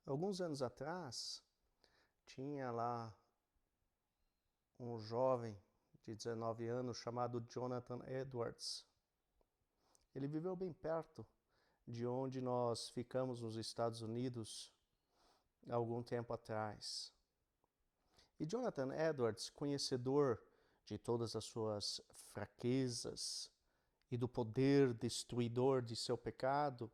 Alguns anos atrás, tinha lá um jovem de 19 anos chamado Jonathan Edwards. Ele viveu bem perto de onde nós ficamos nos Estados Unidos há algum tempo atrás. E Jonathan Edwards, conhecedor de todas as suas fraquezas e do poder destruidor de seu pecado,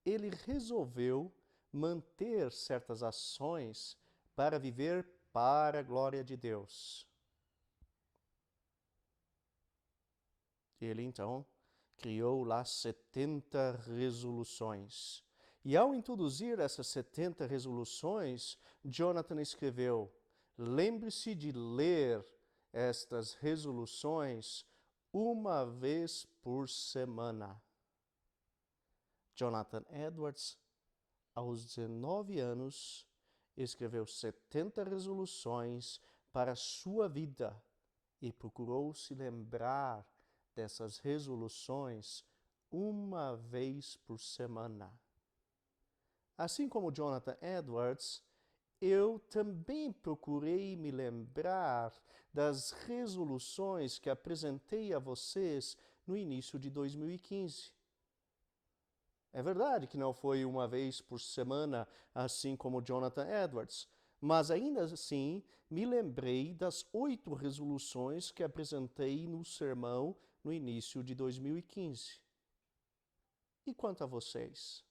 ele resolveu manter certas ações para viver para a glória de Deus. Ele então criou lá 70 resoluções. E ao introduzir essas 70 resoluções, Jonathan escreveu: lembre-se de ler estas resoluções uma vez por semana. Jonathan Edwards, aos 19 anos, escreveu 70 resoluções para a sua vida e procurou se lembrar dessas resoluções uma vez por semana. Assim como Jonathan Edwards, eu também procurei me lembrar das resoluções que apresentei a vocês no início de 2015. É verdade que não foi uma vez por semana, assim como Jonathan Edwards, mas ainda assim me lembrei das 8 resoluções que apresentei no sermão no início de 2015. E quanto a vocês?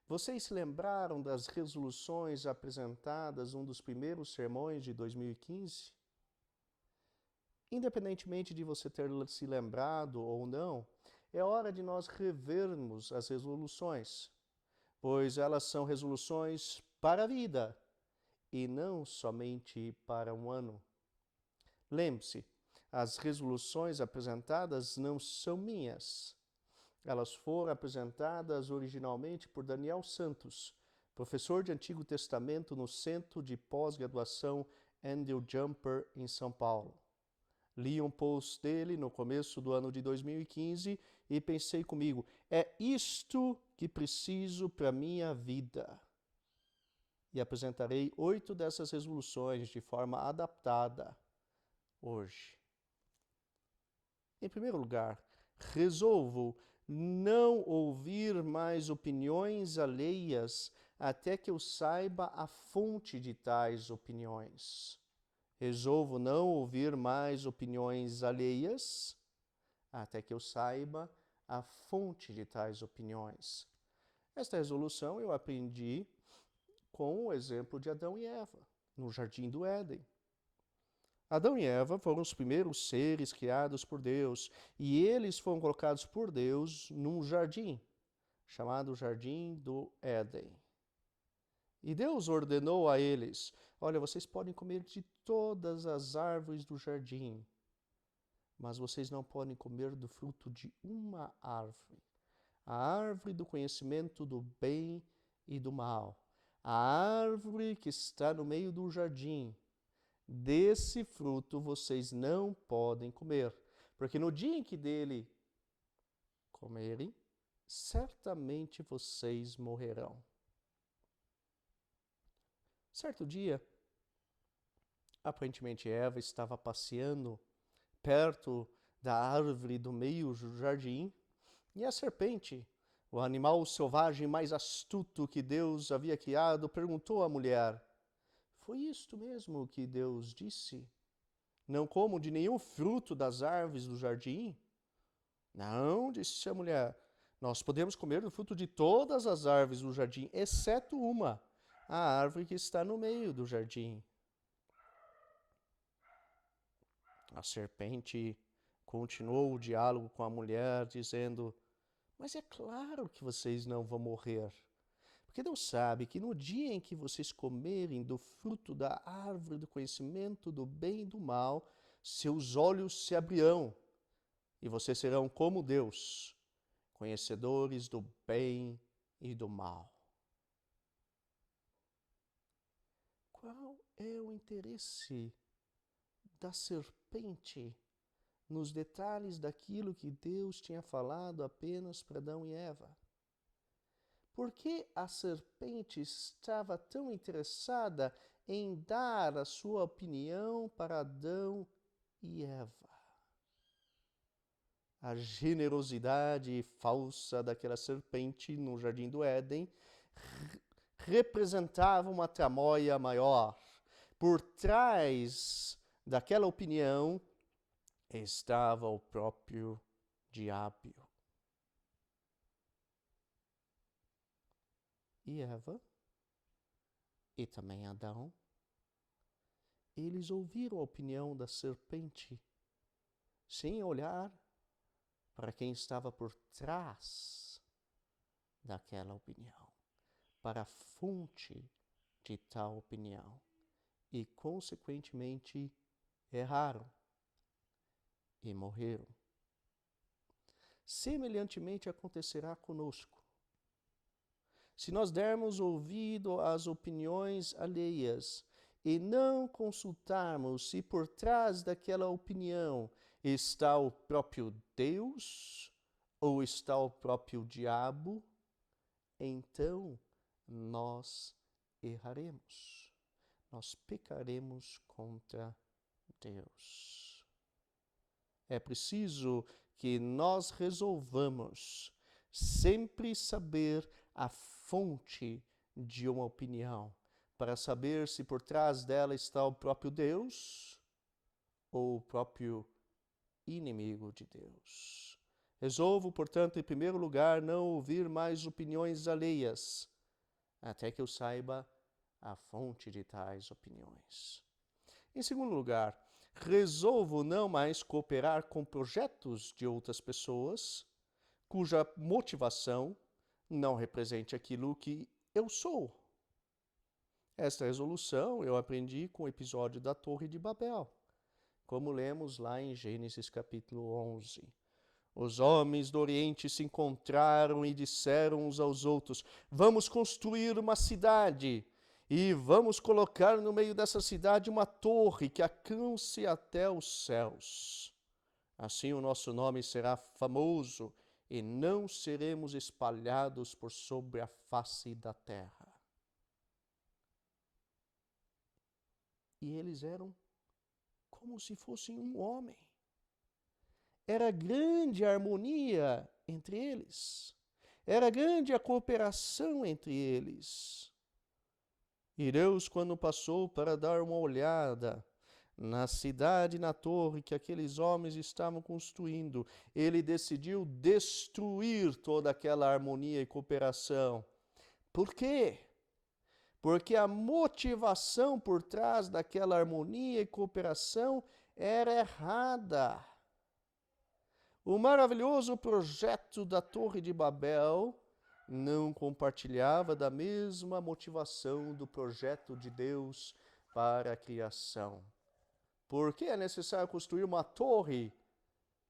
Vocês se lembraram das resoluções apresentadas num dos primeiros sermões de 2015? Independentemente de você ter se lembrado ou não, é hora de nós revermos as resoluções, pois elas são resoluções para a vida e não somente para um ano. Lembre-se, as resoluções apresentadas não são minhas. Elas foram apresentadas originalmente por Daniel Santos, professor de Antigo Testamento no Centro de Pós-Graduação Andrew Jumper, em São Paulo. Li um post dele no começo do ano de 2015 e pensei comigo, é isto que preciso para a minha vida. E apresentarei 8 dessas resoluções de forma adaptada hoje. Em primeiro lugar, resolvo não ouvir mais opiniões alheias até que eu saiba a fonte de tais opiniões. Resolvo não ouvir mais opiniões alheias até que eu saiba a fonte de tais opiniões. Esta resolução eu aprendi com o exemplo de Adão e Eva, no Jardim do Éden. Adão e Eva foram os primeiros seres criados por Deus, e eles foram colocados por Deus num jardim, chamado Jardim do Éden. E Deus ordenou a eles, olha, vocês podem comer de todas as árvores do jardim, mas vocês não podem comer do fruto de uma árvore, a árvore do conhecimento do bem e do mal, a árvore que está no meio do jardim. Desse fruto vocês não podem comer, porque no dia em que dele comerem, certamente vocês morrerão. Certo dia, aparentemente Eva estava passeando perto da árvore do meio do jardim, e a serpente, o animal selvagem mais astuto que Deus havia criado, perguntou à mulher: foi isto mesmo que Deus disse? Não como de nenhum fruto das árvores do jardim? Não, disse a mulher, nós podemos comer do fruto de todas as árvores do jardim, exceto uma, a árvore que está no meio do jardim. A serpente continuou o diálogo com a mulher, dizendo: mas é claro que vocês não vão morrer. Porque Deus sabe que no dia em que vocês comerem do fruto da árvore do conhecimento do bem e do mal, seus olhos se abrirão e vocês serão como Deus, conhecedores do bem e do mal. Qual é o interesse da serpente nos detalhes daquilo que Deus tinha falado apenas para Adão e Eva? Por que a serpente estava tão interessada em dar a sua opinião para Adão e Eva? A generosidade falsa daquela serpente no Jardim do Éden representava uma tramóia maior. Por trás daquela opinião estava o próprio diabo. E Eva, e também Adão, eles ouviram a opinião da serpente, sem olhar para quem estava por trás daquela opinião, para a fonte de tal opinião, e consequentemente erraram e morreram. Semelhantemente acontecerá conosco. Se nós dermos ouvido às opiniões alheias e não consultarmos se por trás daquela opinião está o próprio Deus ou está o próprio diabo, então nós erraremos. Nós pecaremos contra Deus. É preciso que nós resolvamos sempre saber a fonte de uma opinião, para saber se por trás dela está o próprio Deus ou o próprio inimigo de Deus. Resolvo, portanto, em primeiro lugar, não ouvir mais opiniões alheias, até que eu saiba a fonte de tais opiniões. Em segundo lugar, resolvo não mais cooperar com projetos de outras pessoas cuja motivação não represente aquilo que eu sou. Esta resolução eu aprendi com o episódio da Torre de Babel, como lemos lá em Gênesis capítulo 11. Os homens do Oriente se encontraram e disseram uns aos outros: vamos construir uma cidade e vamos colocar no meio dessa cidade uma torre que alcance até os céus. Assim o nosso nome será famoso e não seremos espalhados por sobre a face da terra. E eles eram como se fossem um homem. Era grande a harmonia entre eles. Era grande a cooperação entre eles. E Deus, quando passou para dar uma olhada na cidade e na torre que aqueles homens estavam construindo, ele decidiu destruir toda aquela harmonia e cooperação. Por quê? Porque a motivação por trás daquela harmonia e cooperação era errada. O maravilhoso projeto da Torre de Babel não compartilhava da mesma motivação do projeto de Deus para a criação. Por que é necessário construir uma torre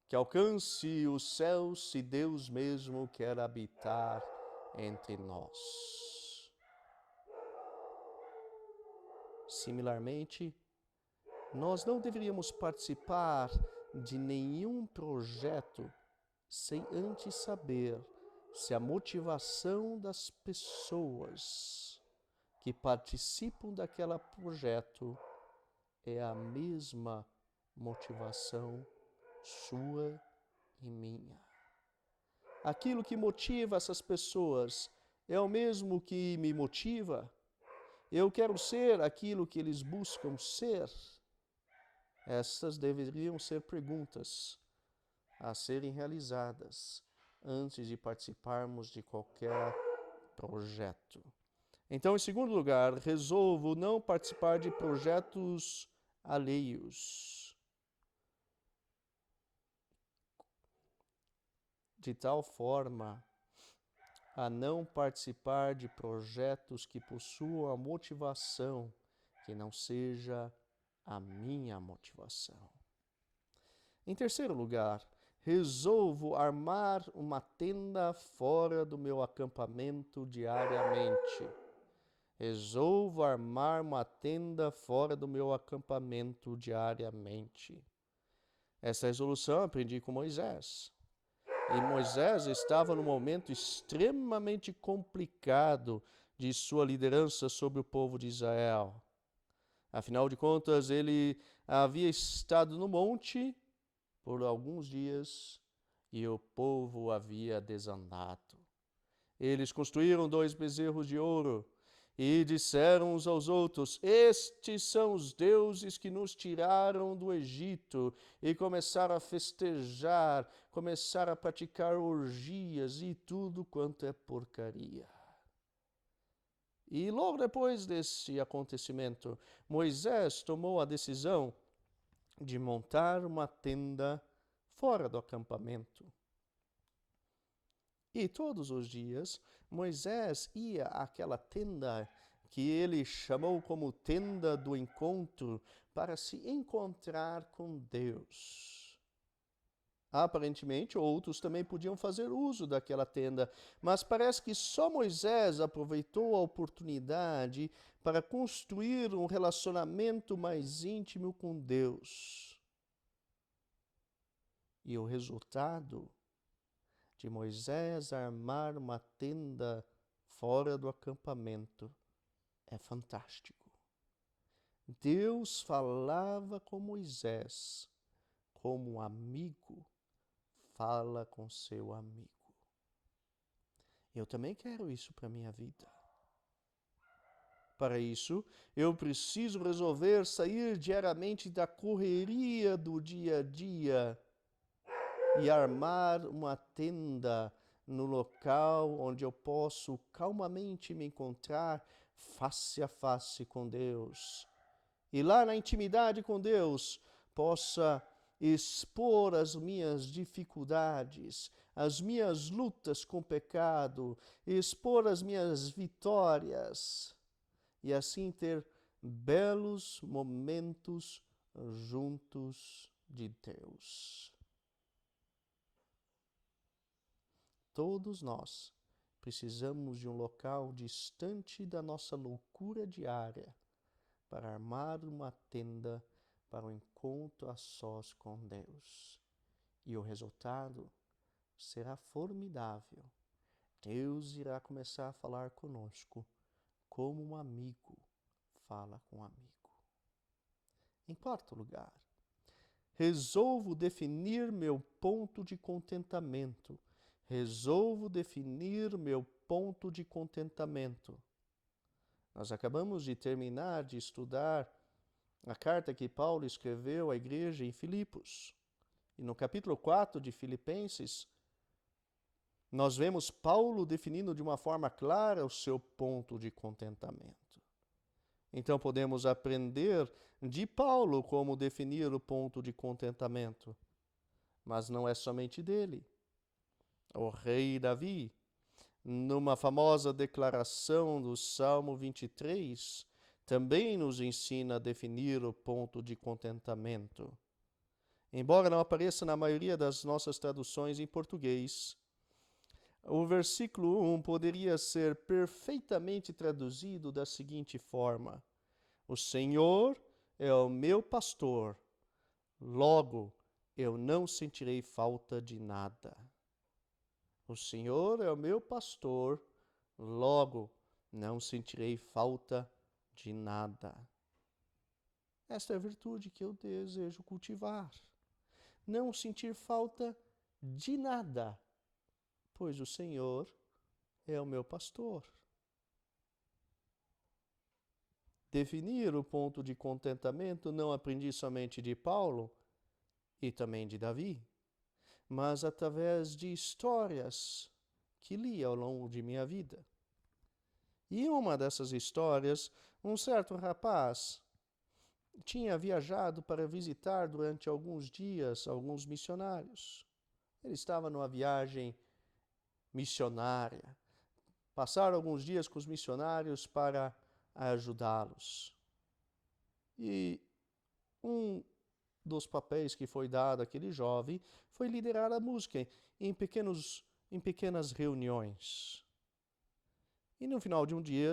que alcance os céus se Deus mesmo quer habitar entre nós? Similarmente, nós não deveríamos participar de nenhum projeto sem antes saber se a motivação das pessoas que participam daquele projeto é a mesma motivação sua e minha. Aquilo que motiva essas pessoas é o mesmo que me motiva? Eu quero ser aquilo que eles buscam ser? Estas deveriam ser perguntas a serem realizadas antes de participarmos de qualquer projeto. Então, em segundo lugar, resolvo não participar de projetos alheios, de tal forma a não participar de projetos que possuam a motivação que não seja a minha motivação. Em terceiro lugar, resolvo armar uma tenda fora do meu acampamento diariamente. Resolvo armar uma tenda fora do meu acampamento diariamente. Essa resolução aprendi com Moisés. E Moisés estava num momento extremamente complicado de sua liderança sobre o povo de Israel. Afinal de contas, ele havia estado no monte por alguns dias e o povo havia desandado. Eles construíram 2 bezerros de ouro e disseram uns aos outros: Estes são os deuses que nos tiraram do Egito. E começaram a festejar, começaram a praticar orgias e tudo quanto é porcaria. E logo depois desse acontecimento, Moisés tomou a decisão de montar uma tenda fora do acampamento. E todos os dias Moisés ia àquela tenda que ele chamou como tenda do encontro para se encontrar com Deus. Aparentemente, outros também podiam fazer uso daquela tenda, mas parece que só Moisés aproveitou a oportunidade para construir um relacionamento mais íntimo com Deus. E o resultado de Moisés armar uma tenda fora do acampamento é fantástico. Deus falava com Moisés como um amigo fala com seu amigo. Eu também quero isso para a minha vida. Para isso, eu preciso resolver sair diariamente da correria do dia a dia e armar uma tenda no local onde eu posso calmamente me encontrar face a face com Deus. E lá na intimidade com Deus, possa expor as minhas dificuldades, as minhas lutas com o pecado, expor as minhas vitórias e assim ter belos momentos juntos de Deus. Todos nós precisamos de um local distante da nossa loucura diária para armar uma tenda para o encontro a sós com Deus. E o resultado será formidável. Deus irá começar a falar conosco como um amigo fala com um amigo. Em quarto lugar, resolvo definir meu ponto de contentamento. Resolvo definir meu ponto de contentamento. Nós acabamos de terminar de estudar a carta que Paulo escreveu à igreja em Filipos. E no capítulo 4 de Filipenses, nós vemos Paulo definindo de uma forma clara o seu ponto de contentamento. Então podemos aprender de Paulo como definir o ponto de contentamento. Mas não é somente dele. O rei Davi, numa famosa declaração do Salmo 23, também nos ensina a definir o ponto de contentamento. Embora não apareça na maioria das nossas traduções em português, o versículo 1 poderia ser perfeitamente traduzido da seguinte forma: O Senhor é o meu pastor, logo eu não sentirei falta de nada. O Senhor é o meu pastor, logo não sentirei falta de nada. Esta é a virtude que eu desejo cultivar. Não sentir falta de nada, pois o Senhor é o meu pastor. Definir o ponto de contentamento não aprendi somente de Paulo e também de Davi, mas através de histórias que li ao longo de minha vida. E em uma dessas histórias, um certo rapaz tinha viajado para visitar durante alguns dias alguns missionários. Ele estava numa viagem missionária. Passaram alguns dias com os missionários para ajudá-los. E um dos papéis que foi dado àquele jovem foi liderar a música em pequenas reuniões. E no final de um dia,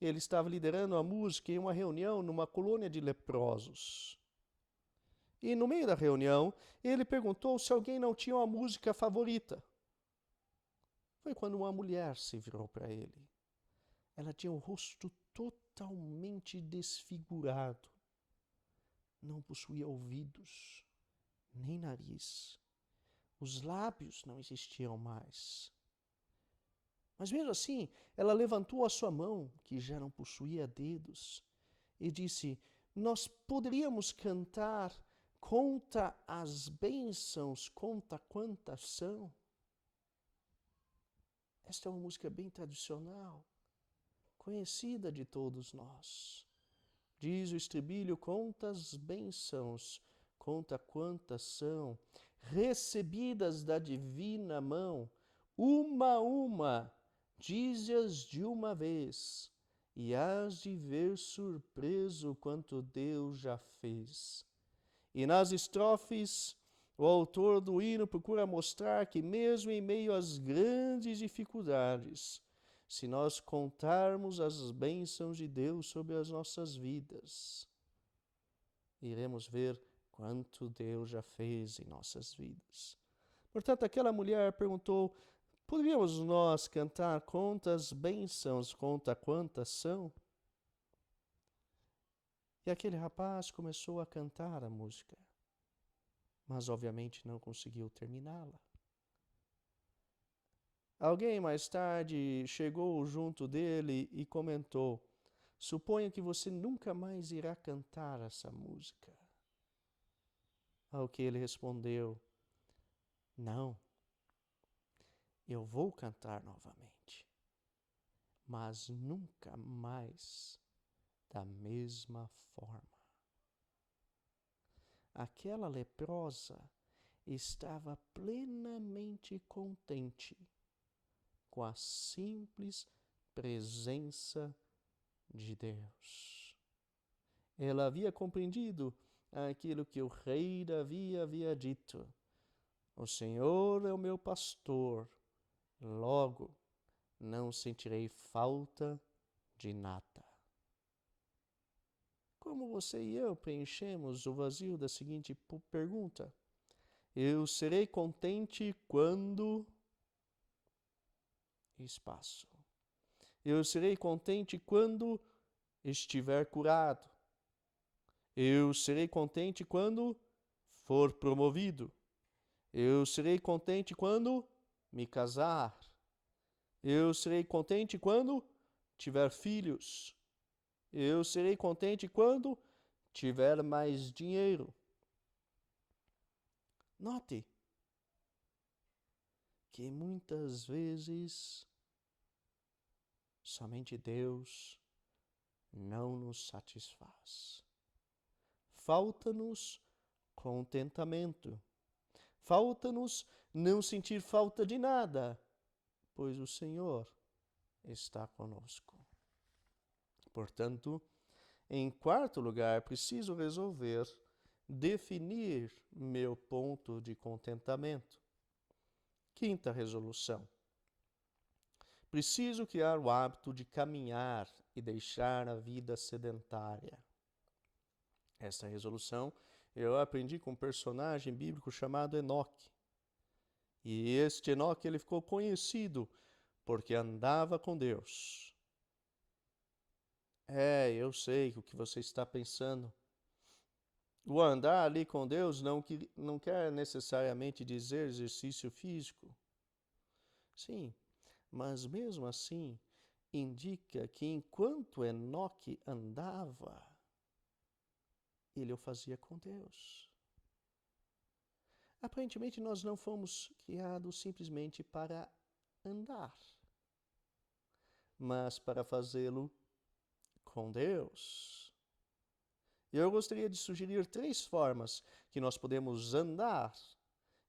ele estava liderando a música em uma reunião numa colônia de leprosos. E no meio da reunião, ele perguntou se alguém não tinha uma música favorita. Foi quando uma mulher se virou para ele. Ela tinha o rosto totalmente desfigurado. Não possuía ouvidos, nem nariz. Os lábios não existiam mais. Mas mesmo assim, ela levantou a sua mão, que já não possuía dedos, e disse: Nós poderíamos cantar Conta as bênçãos, conta quantas são. Esta é uma música bem tradicional, conhecida de todos nós. Diz o estribilho: conta as bênçãos, conta quantas são, recebidas da divina mão, uma a uma, dize-as de uma vez, e hás de ver surpreso quanto Deus já fez. E nas estrofes, o autor do hino procura mostrar que mesmo em meio às grandes dificuldades, se nós contarmos as bênçãos de Deus sobre as nossas vidas, iremos ver quanto Deus já fez em nossas vidas. Portanto, aquela mulher perguntou: poderíamos nós cantar quantas bênçãos, conta quantas são? E aquele rapaz começou a cantar a música, mas obviamente não conseguiu terminá-la. Alguém mais tarde chegou junto dele e comentou: suponho que você nunca mais irá cantar essa música. Ao que ele respondeu: não, eu vou cantar novamente, mas nunca mais da mesma forma. Aquela leprosa estava plenamente contente com a simples presença de Deus. Ela havia compreendido aquilo que o rei Davi havia dito: o Senhor é o meu pastor, logo não sentirei falta de nada. Como você e eu preenchemos o vazio da seguinte pergunta: eu serei contente quando... espaço. Eu serei contente quando estiver curado. Eu serei contente quando for promovido. Eu serei contente quando me casar. Eu serei contente quando tiver filhos. Eu serei contente quando tiver mais dinheiro. Note que muitas vezes somente Deus não nos satisfaz. Falta-nos contentamento. Falta-nos não sentir falta de nada, pois o Senhor está conosco. Portanto, em quarto lugar, preciso resolver definir meu ponto de contentamento. Quinta resolução: preciso criar o hábito de caminhar e deixar a vida sedentária. Esta resolução eu aprendi com um personagem bíblico chamado Enoque. E este Enoque ele ficou conhecido porque andava com Deus. Eu sei o que você está pensando. O andar ali com Deus não quer necessariamente dizer exercício físico. Sim, mas mesmo assim indica que enquanto Enoque andava, ele o fazia com Deus. Aparentemente nós não fomos criados simplesmente para andar, mas para fazê-lo com Deus. E eu gostaria de sugerir 3 formas que nós podemos andar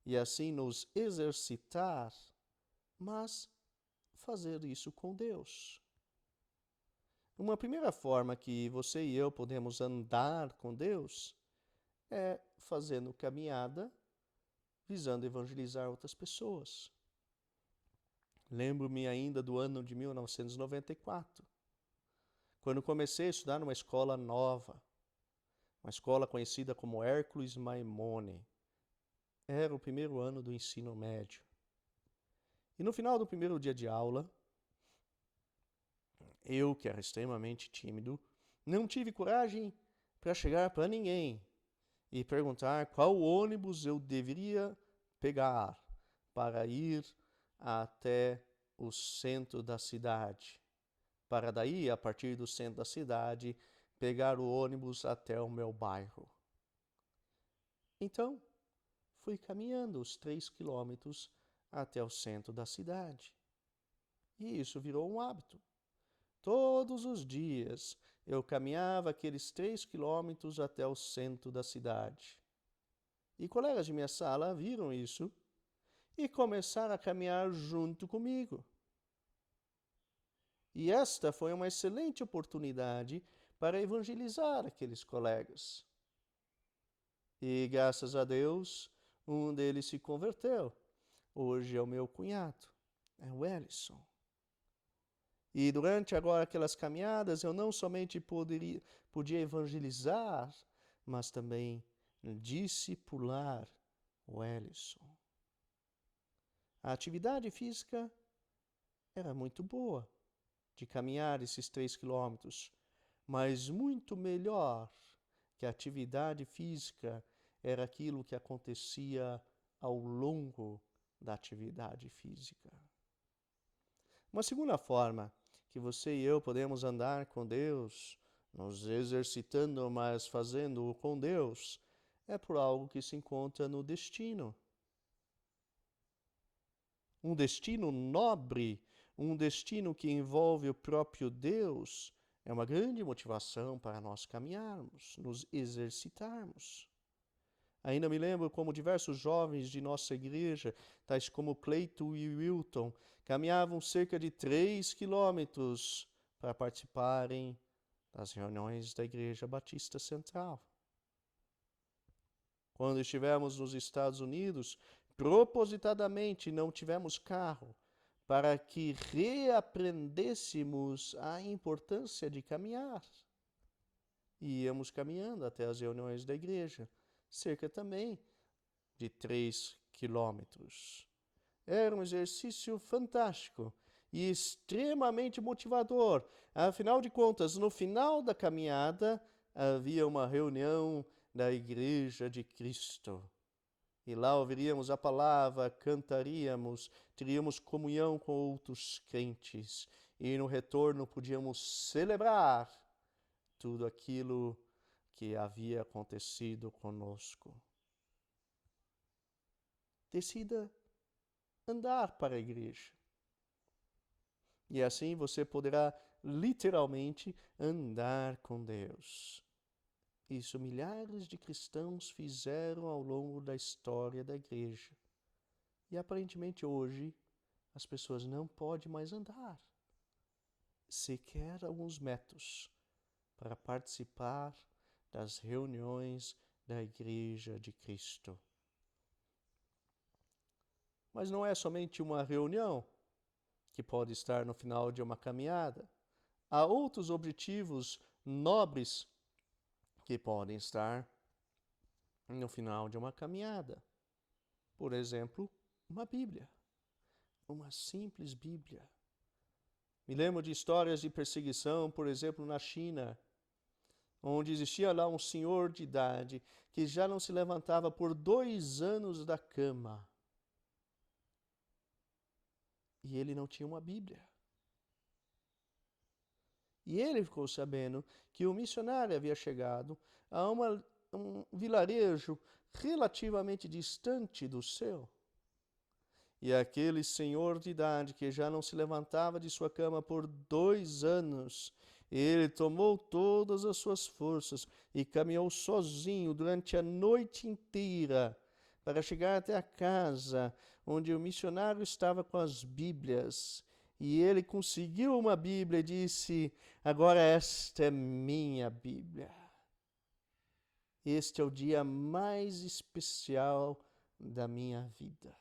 e assim nos exercitar, mas fazer isso com Deus. Uma primeira forma que você e eu podemos andar com Deus é fazendo caminhada visando evangelizar outras pessoas. Lembro-me ainda do ano de 1994, quando comecei a estudar numa escola nova. uma escola conhecida como Hércules Maimone. Era o primeiro ano do ensino médio. E no final do primeiro dia de aula, eu, que era extremamente tímido, não tive coragem para chegar para ninguém e perguntar qual ônibus eu deveria pegar para ir até o centro da cidade. Para daí, a partir do centro da cidade, pegar o ônibus até o meu bairro. Então, fui caminhando os 3 quilômetros até o centro da cidade. E isso virou um hábito. Todos os dias eu caminhava aqueles 3 quilômetros até o centro da cidade. E colegas de minha sala viram isso e começaram a caminhar junto comigo. E esta foi uma excelente oportunidade para evangelizar aqueles colegas. E graças a Deus, um deles se converteu. Hoje é o meu cunhado, é o Ellison. E durante agora aquelas caminhadas, eu não somente podia evangelizar, mas também discipular o Ellison. A atividade física era muito boa, de caminhar esses 3 quilômetros, mas muito melhor que a atividade física era aquilo que acontecia ao longo da atividade física. Uma segunda forma que você e eu podemos andar com Deus, nos exercitando, mas fazendo-o com Deus, é por algo que se encontra no destino. Um destino nobre, um destino que envolve o próprio Deus, é uma grande motivação para nós caminharmos, nos exercitarmos. Ainda me lembro como diversos jovens de nossa igreja, tais como Cleito e Wilton, caminhavam cerca de 3 quilômetros para participarem das reuniões da Igreja Batista Central. Quando estivemos nos Estados Unidos, propositadamente não tivemos carro, para que reaprendêssemos a importância de caminhar. E íamos caminhando até as reuniões da igreja, cerca também de 3 quilômetros. Era um exercício fantástico e extremamente motivador. Afinal de contas, no final da caminhada, havia uma reunião da Igreja de Cristo. E lá ouviríamos a palavra, cantaríamos, teríamos comunhão com outros crentes. E no retorno podíamos celebrar tudo aquilo que havia acontecido conosco. Decida andar para a igreja. E assim você poderá literalmente andar com Deus. Isso milhares de cristãos fizeram ao longo da história da igreja. E aparentemente hoje as pessoas não podem mais andar sequer alguns metros para participar das reuniões da Igreja de Cristo. Mas não é somente uma reunião que pode estar no final de uma caminhada. Há outros objetivos nobres que podem estar no final de uma caminhada. Por exemplo, uma Bíblia. Uma simples Bíblia. Me lembro de histórias de perseguição, por exemplo, na China, onde existia lá um senhor de idade que já não se levantava por 2 anos da cama. E ele não tinha uma Bíblia. E ele ficou sabendo que o missionário havia chegado a um vilarejo relativamente distante do seu. E aquele senhor de idade que já não se levantava de sua cama por 2 anos, ele tomou todas as suas forças e caminhou sozinho durante a noite inteira para chegar até a casa onde o missionário estava com as Bíblias. E ele conseguiu uma Bíblia e disse: agora esta é minha Bíblia. Este é o dia mais especial da minha vida.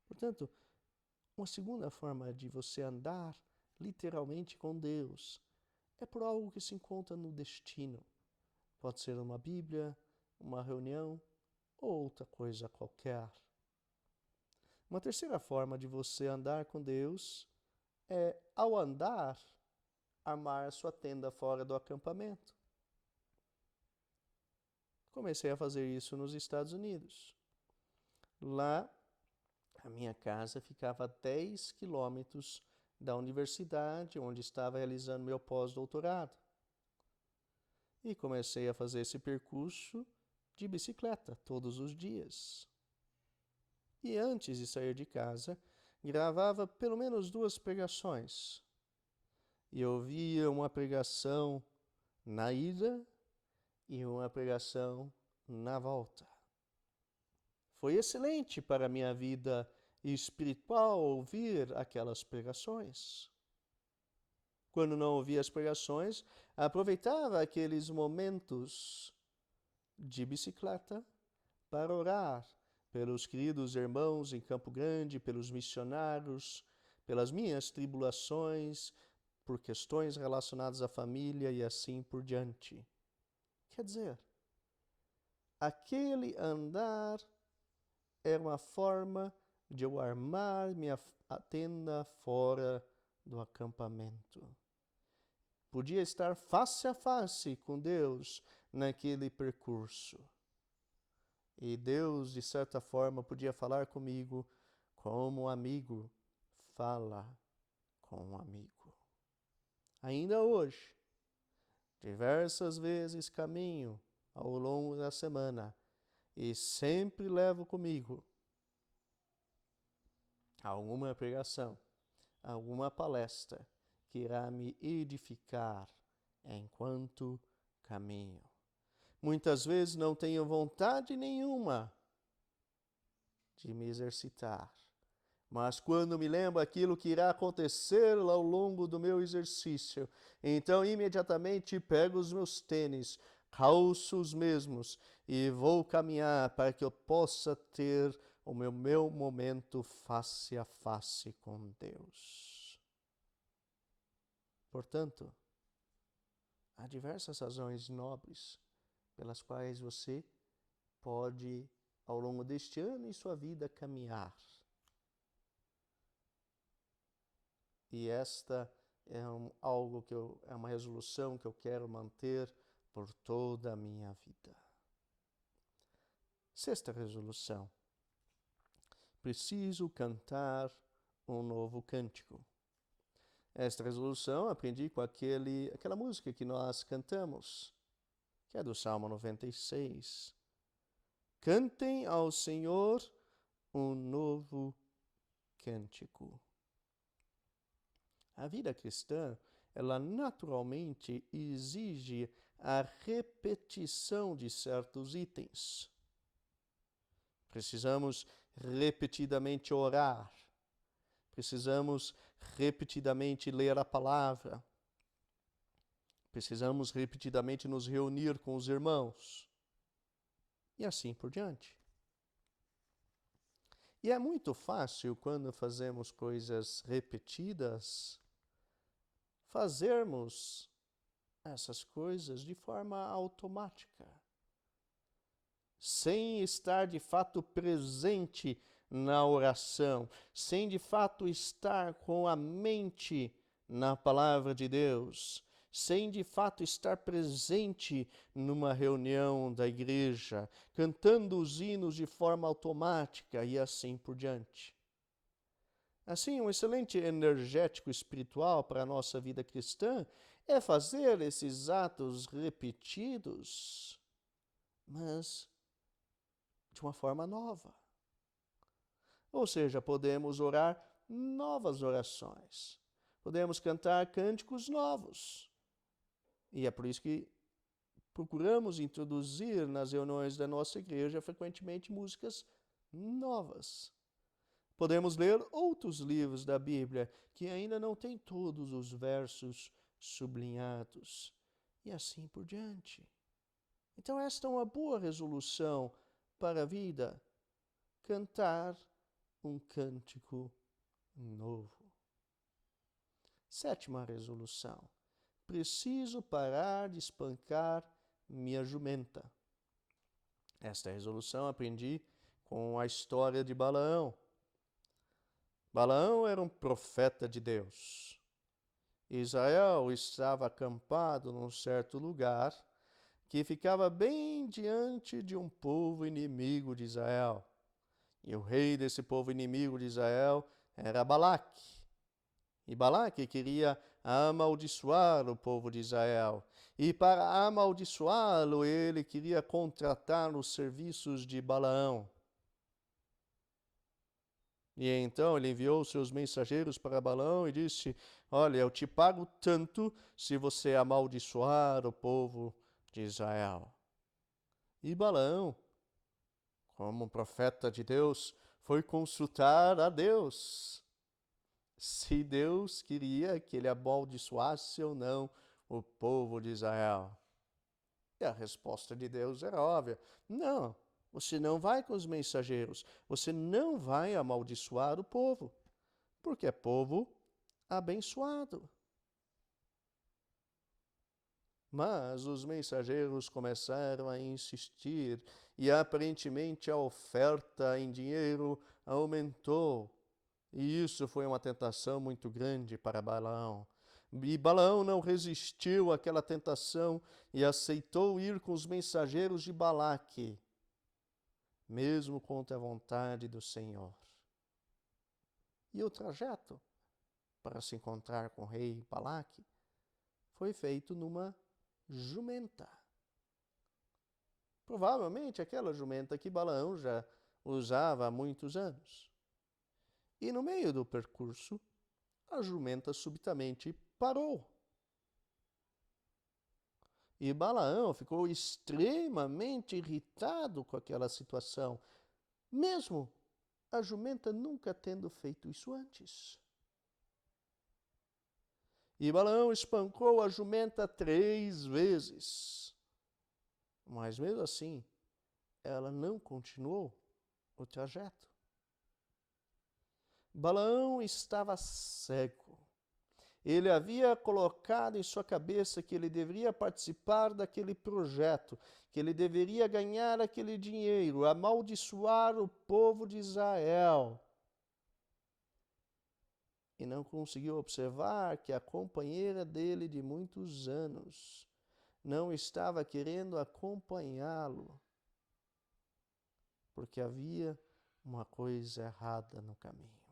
Portanto, uma segunda forma de você andar literalmente com Deus é por algo que se encontra no destino. Pode ser uma Bíblia, uma reunião ou outra coisa qualquer. Uma terceira forma de você andar com Deus é, ao andar, armar sua tenda fora do acampamento. Comecei a fazer isso nos Estados Unidos. Lá, a minha casa ficava a 10 quilômetros da universidade onde estava realizando meu pós-doutorado. E comecei a fazer esse percurso de bicicleta todos os dias. E antes de sair de casa, gravava pelo menos 2 pregações. E ouvia uma pregação na ida e uma pregação na volta. Foi excelente para a minha vida espiritual ouvir aquelas pregações. Quando não ouvia as pregações, aproveitava aqueles momentos de bicicleta para orar pelos queridos irmãos em Campo Grande, pelos missionários, pelas minhas tribulações, por questões relacionadas à família e assim por diante. Quer dizer, aquele andar é uma forma de eu armar minha tenda fora do acampamento. Podia estar face a face com Deus naquele percurso. E Deus, de certa forma, podia falar comigo como um amigo fala com um amigo. Ainda hoje, diversas vezes caminho ao longo da semana e sempre levo comigo alguma pregação, alguma palestra que irá me edificar enquanto caminho. Muitas vezes não tenho vontade nenhuma de me exercitar, mas quando me lembro aquilo que irá acontecer ao longo do meu exercício, então imediatamente pego os meus tênis, calço os mesmos e vou caminhar para que eu possa ter o meu momento face a face com Deus. Portanto, há diversas razões nobres pelas quais você pode, ao longo deste ano em sua vida, caminhar. E esta é algo que é uma resolução que eu quero manter por toda a minha vida. Sexta resolução. Preciso cantar um novo cântico. Esta resolução aprendi com aquela música que nós cantamos, que é do Salmo 96. Cantem ao Senhor um novo cântico. A vida cristã, ela naturalmente exige a repetição de certos itens. Precisamos repetidamente orar. Precisamos repetidamente ler a palavra. Precisamos repetidamente nos reunir com os irmãos. E assim por diante. E é muito fácil, quando fazemos coisas repetidas, fazermos essas coisas de forma automática, sem estar de fato presente na oração, sem de fato estar com a mente na palavra de Deus, sem de fato estar presente numa reunião da igreja, cantando os hinos de forma automática e assim por diante. Assim, um excelente energético espiritual para a nossa vida cristã é fazer esses atos repetidos, mas de uma forma nova. Ou seja, podemos orar novas orações. Podemos cantar cânticos novos. E é por isso que procuramos introduzir nas reuniões da nossa igreja frequentemente músicas novas. Podemos ler outros livros da Bíblia que ainda não têm todos os versos sublinhados. E assim por diante. Então esta é uma boa resolução para a vida. Cantar um cântico novo. Sétima resolução. Preciso parar de espancar minha jumenta. Esta resolução aprendi com a história de Balaão. Balaão era um profeta de Deus. Israel estava acampado num certo lugar que ficava bem diante de um povo inimigo de Israel. E o rei desse povo inimigo de Israel era Balaque. E Balaque queria amaldiçoar o povo de Israel. E para amaldiçoá-lo, ele queria contratar os serviços de Balaão. E então ele enviou seus mensageiros para Balaão e disse: olha, eu te pago tanto se você amaldiçoar o povo de Israel. E Balaão, como um profeta de Deus, foi consultar a Deus se Deus queria que ele amaldiçoasse ou não o povo de Israel. E a resposta de Deus era óbvia: não, você não vai com os mensageiros, você não vai amaldiçoar o povo, porque é povo abençoado. Mas os mensageiros começaram a insistir e aparentemente a oferta em dinheiro aumentou. E isso foi uma tentação muito grande para Balaão. E Balaão não resistiu àquela tentação e aceitou ir com os mensageiros de Balaque, mesmo contra a vontade do Senhor. E o trajeto para se encontrar com o rei Balaque foi feito numa jumenta. Provavelmente aquela jumenta que Balaão já usava há muitos anos. E no meio do percurso, a jumenta subitamente parou. E Balaão ficou extremamente irritado com aquela situação, mesmo a jumenta nunca tendo feito isso antes. E Balaão espancou a jumenta 3 vezes. Mas mesmo assim, ela não continuou o trajeto. Balaão estava cego. Ele havia colocado em sua cabeça que ele deveria participar daquele projeto, que ele deveria ganhar aquele dinheiro, amaldiçoar o povo de Israel. E não conseguiu observar que a companheira dele de muitos anos não estava querendo acompanhá-lo, porque havia uma coisa errada no caminho.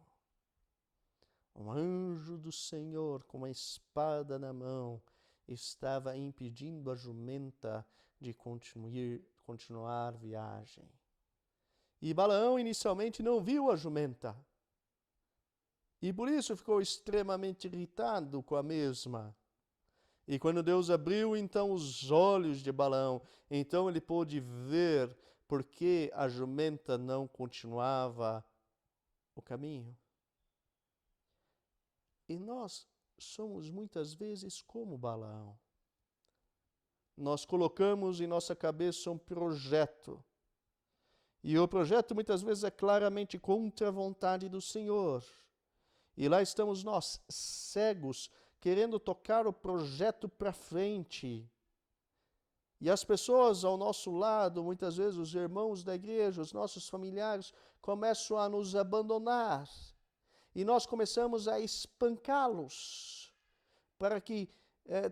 Um anjo do Senhor, com uma espada na mão, estava impedindo a jumenta de continuar a viagem. E Balaão inicialmente não viu a jumenta. E por isso ficou extremamente irritado com a mesma. E quando Deus abriu então os olhos de Balaão, então ele pôde ver por que a jumenta não continuava o caminho. E nós somos muitas vezes como Balaão. Nós colocamos em nossa cabeça um projeto. E o projeto muitas vezes é claramente contra a vontade do Senhor. E lá estamos nós, cegos, querendo tocar o projeto para frente. E as pessoas ao nosso lado, muitas vezes os irmãos da igreja, os nossos familiares, começam a nos abandonar. E nós começamos a espancá-los para que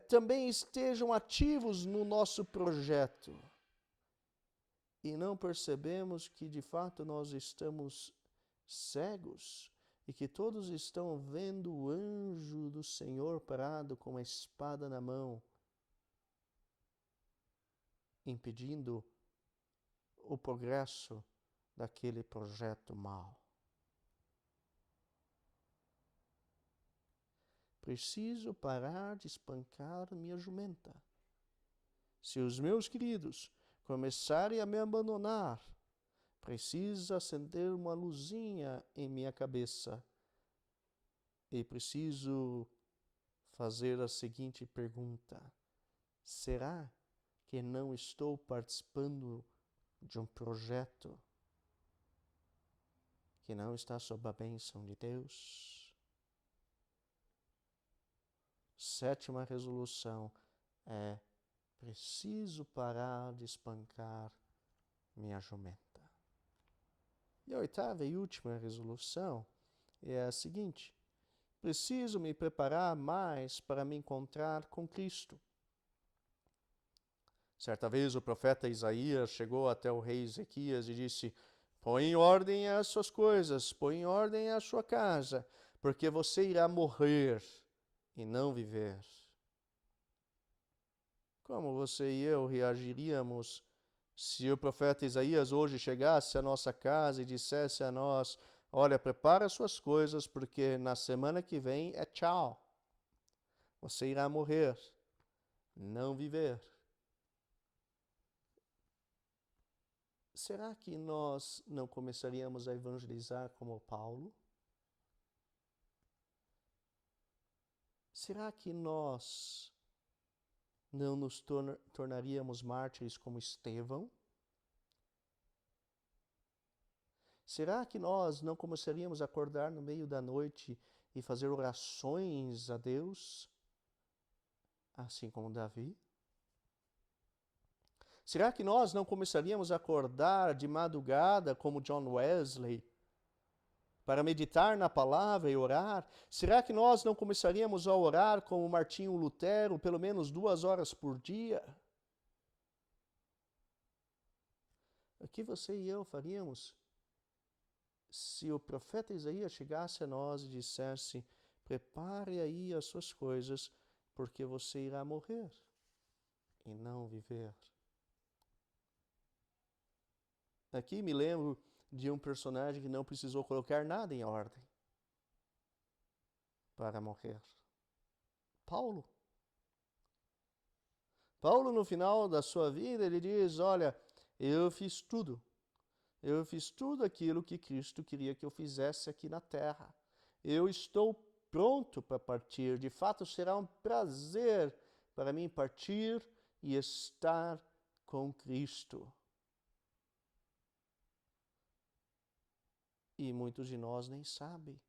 também estejam ativos no nosso projeto. E não percebemos que de fato nós estamos cegos e que todos estão vendo o anjo do Senhor parado com uma espada na mão, impedindo o progresso daquele projeto mau. Preciso parar de espancar minha jumenta. Se os meus queridos começarem a me abandonar, preciso acender uma luzinha em minha cabeça e preciso fazer a seguinte pergunta: será que não estou participando de um projeto que não está sob a bênção de Deus? Sétima resolução é Preciso parar de espancar minha jumenta. E a oitava e última resolução é a seguinte: preciso me preparar mais para me encontrar com Cristo. Certa vez o profeta Isaías chegou até o rei Ezequias e disse: põe em ordem as suas coisas, põe em ordem a sua casa, porque você irá morrer e não viver. Como você e eu reagiríamos se o profeta Isaías hoje chegasse à nossa casa e dissesse a nós: olha, prepara suas coisas, porque na semana que vem é tchau. Você irá morrer, não viver. Será que nós não começaríamos a evangelizar como Paulo? Será que nós não nos tornaríamos mártires como Estevão? Será que nós não começaríamos a acordar no meio da noite e fazer orações a Deus, assim como Davi? Será que nós não começaríamos a acordar de madrugada como John Wesley, para meditar na palavra e orar? Será que nós não começaríamos a orar como Martinho Lutero, pelo menos 2 horas por dia? O que você e eu faríamos se o profeta Isaías chegasse a nós e dissesse: prepare aí as suas coisas, porque você irá morrer e não viver? Aqui me lembro de um personagem que não precisou colocar nada em ordem para morrer. Paulo. Paulo, no final da sua vida, ele diz: olha, eu fiz tudo. Eu fiz tudo aquilo que Cristo queria que eu fizesse aqui na terra. Eu estou pronto para partir. De fato, será um prazer para mim partir e estar com Cristo. E muitos de nós nem sabem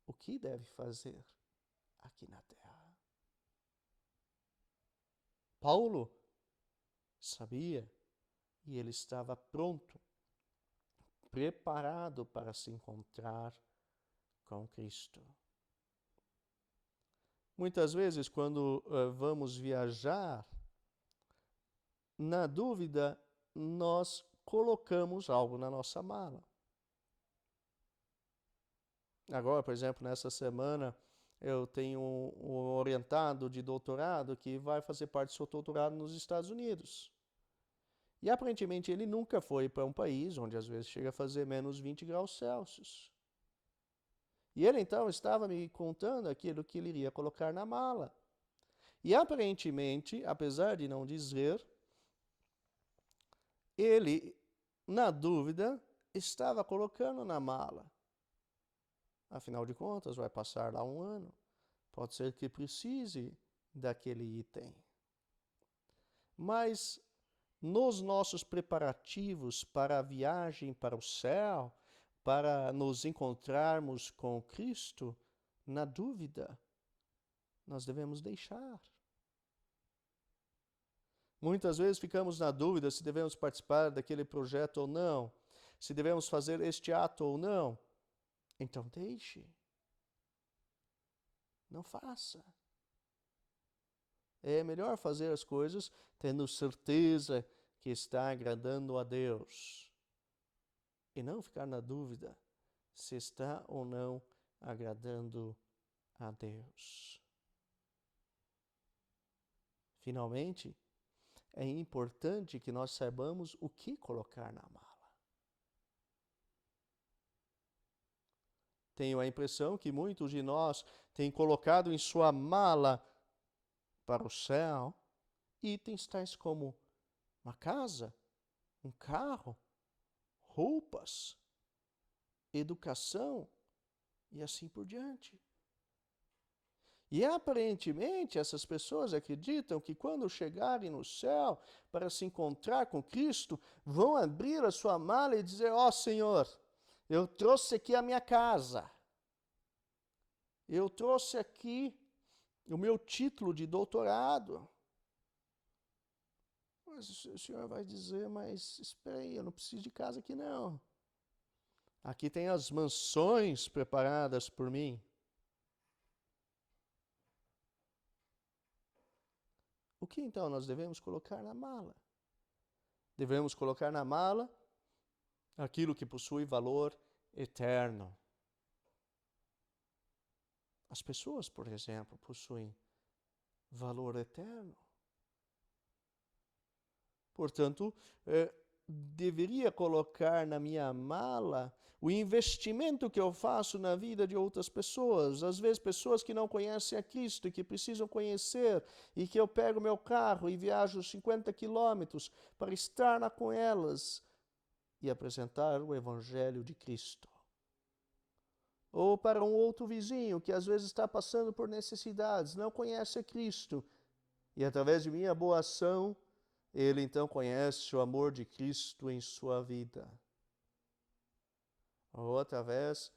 o que deve fazer aqui na terra. Paulo sabia e ele estava pronto, preparado para se encontrar com Cristo. Muitas vezes, quando vamos viajar, na dúvida, nós colocamos algo na nossa mala. Agora, por exemplo, nessa semana, eu tenho um orientado de doutorado que vai fazer parte do seu doutorado nos Estados Unidos. E aparentemente ele nunca foi para um país onde às vezes chega a fazer menos 20 graus Celsius. E ele então estava me contando aquilo que ele iria colocar na mala. E aparentemente, apesar de não dizer, ele, na dúvida, estava colocando na mala. Afinal de contas, vai passar lá 1 ano. Pode ser que precise daquele item. Mas nos nossos preparativos para a viagem para o céu, para nos encontrarmos com Cristo, na dúvida, nós devemos deixar. Muitas vezes ficamos na dúvida se devemos participar daquele projeto ou não, se devemos fazer este ato ou não. Então deixe. Não faça. É melhor fazer as coisas tendo certeza que está agradando a Deus e não ficar na dúvida se está ou não agradando a Deus. Finalmente, é importante que nós saibamos o que colocar na mala. Tenho a impressão que muitos de nós têm colocado em sua mala para o céu itens tais como uma casa, um carro, roupas, educação e assim por diante. E aparentemente essas pessoas acreditam que quando chegarem no céu para se encontrar com Cristo, vão abrir a sua mala e dizer: ó Senhor, eu trouxe aqui a minha casa. Eu trouxe aqui o meu título de doutorado. Mas o senhor vai dizer, mas espera aí, eu não preciso de casa aqui não. Aqui tem as mansões preparadas por mim. O que então nós devemos colocar na mala? Devemos colocar na mala aquilo que possui valor eterno. As pessoas, por exemplo, possuem valor eterno. Portanto, deveria colocar na minha mala o investimento que eu faço na vida de outras pessoas. Às vezes, pessoas que não conhecem a Cristo e que precisam conhecer, e que eu pego meu carro e viajo 50 quilômetros para estar lá com elas e apresentar o Evangelho de Cristo. Ou para um outro vizinho que às vezes está passando por necessidades, não conhece a Cristo, e através de minha boa ação, ele então conhece o amor de Cristo em sua vida. Ou através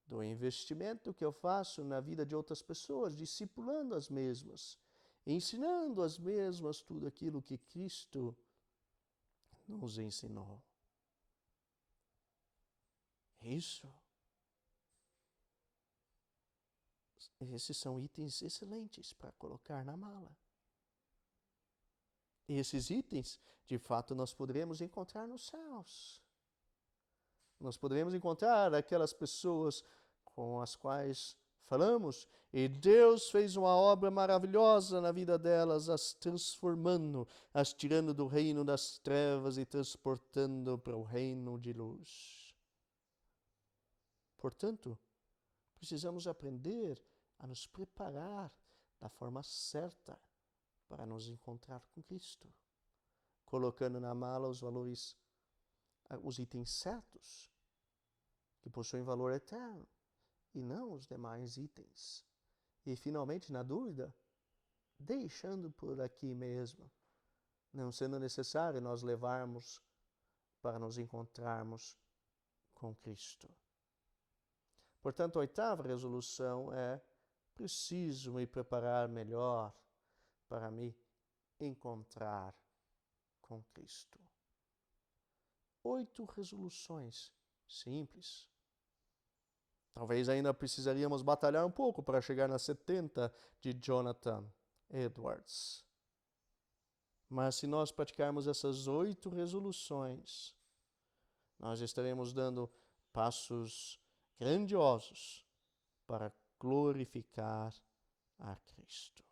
do investimento que eu faço na vida de outras pessoas, discipulando as mesmas, ensinando as mesmas tudo aquilo que Cristo nos ensinou. Isso. Esses são itens excelentes para colocar na mala. E esses itens, de fato, nós poderemos encontrar nos céus. Nós poderemos encontrar aquelas pessoas com as quais falamos, e Deus fez uma obra maravilhosa na vida delas, as transformando, as tirando do reino das trevas e transportando para o reino de luz. Portanto, precisamos aprender a nos preparar da forma certa para nos encontrar com Cristo, colocando na mala os valores, os itens certos, que possuem valor eterno, e não os demais itens. E, finalmente, na dúvida, deixando por aqui mesmo, não sendo necessário nós levarmos para nos encontrarmos com Cristo. Portanto, a oitava resolução é: preciso me preparar melhor para me encontrar com Cristo. 8 resoluções simples. Talvez ainda precisaríamos batalhar um pouco para chegar nas 70 de Jonathan Edwards. Mas se nós praticarmos essas 8 resoluções, nós estaremos dando passos grandiosos para glorificar a Cristo.